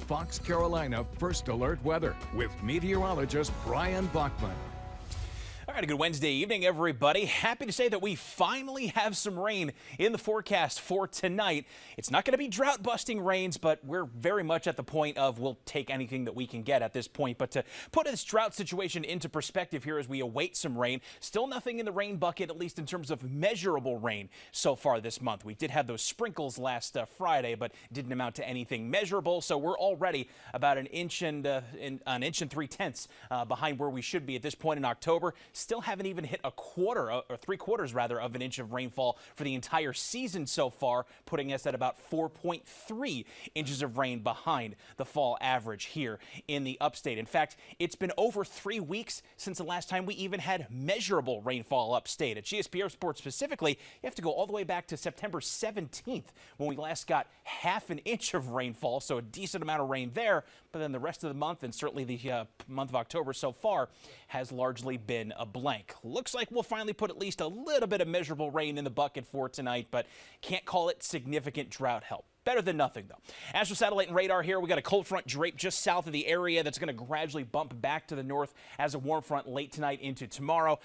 Fox Carolina First Alert Weather with meteorologist Brian Bachman. All right, a good Wednesday evening, everybody. Happy to say that we finally have some rain in the forecast for tonight. It's not going to be drought-busting rains, but we're very much at the point of we'll take anything that we can get at this point. But to put this drought situation into perspective here as we await some rain, still nothing in the rain bucket, at least in terms of measurable rain so far this month. We did have those sprinkles last Friday, but didn't amount to anything measurable. So we're already about an inch and 3/10 behind where we should be at this point in October. Still haven't even hit a quarter, or 3/4 rather, of an inch of rainfall for the entire season so far, putting us at about 4.3 inches of rain behind the fall average here in the upstate. In fact, it's been over 3 weeks since the last time we even had measurable rainfall upstate. At GSP Air Sports specifically, you have to go all the way back to September 17th when we last got half an inch of rainfall, so a decent amount of rain there. But then the rest of the month, and certainly the month of October so far, has largely been a blank. Looks like we'll finally put at least a little bit of measurable rain in the bucket for tonight, but can't call it significant drought help. Better than nothing, though. As for satellite and radar here, we got a cold front draped just south of the area that's going to gradually bump back to the north as a warm front late tonight into tomorrow.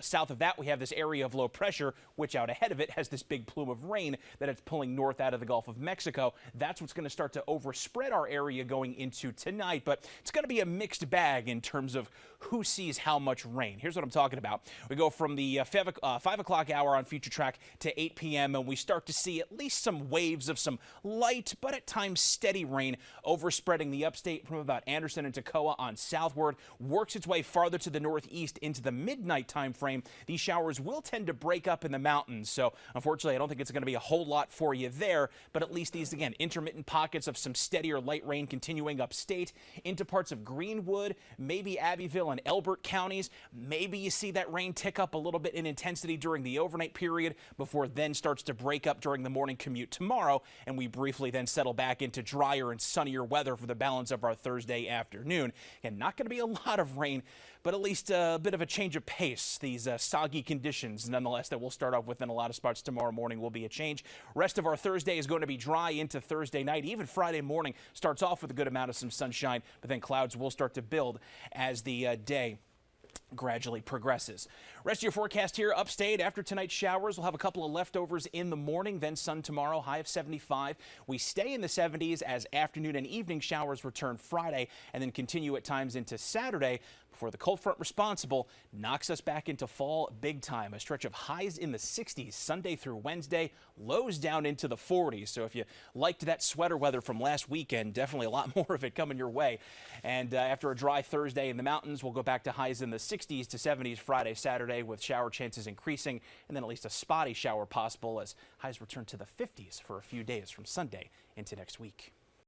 South of that, we have this area of low pressure, which out ahead of it has this big plume of rain that it's pulling north out of the Gulf of Mexico. That's what's going to start to overspread our area going into tonight, but it's going to be a mixed bag in terms of who sees how much rain. Here's what I'm talking about. We go from the 5 o'clock hour on Future Track to 8 p.m., and we start to see at least some waves of some light but at times steady rain overspreading the upstate from about Anderson and Toccoa on southward, works its way farther to the northeast into the midnight time frame. These showers will tend to break up in the mountains, so unfortunately I don't think it's going to be a whole lot for you there, but at least these, again, intermittent pockets of some steady or light rain continuing upstate into parts of Greenwood, maybe Abbeville and Elbert counties. Maybe you see that rain tick up a little bit in intensity during the overnight period before it then starts to break up during the morning commute tomorrow, and we briefly then settle back into drier and sunnier weather for the balance of our Thursday afternoon. And not going to be a lot of rain, but at least a bit of a change of pace. These soggy conditions, nonetheless, that we'll start off with in a lot of spots tomorrow morning will be a change. Rest of our Thursday is going to be dry into Thursday night. Even Friday morning starts off with a good amount of some sunshine, but then clouds will start to build as the day gradually progresses. Rest of your forecast here upstate. After tonight's showers, we'll have a couple of leftovers in the morning, then sun tomorrow, high of 75. We stay in the 70s as afternoon and evening showers return Friday and then continue at times into Saturday before the cold front responsible knocks us back into fall big time. A stretch of highs in the 60s Sunday through Wednesday, lows down into the 40s. So if you liked that sweater weather from last weekend, definitely a lot more of it coming your way. And after a dry Thursday in the mountains, we'll go back to highs in the 60s to 70s Friday, Saturday, with shower chances increasing, and then at least a spotty shower possible as highs return to the 50s for a few days from Sunday into next week.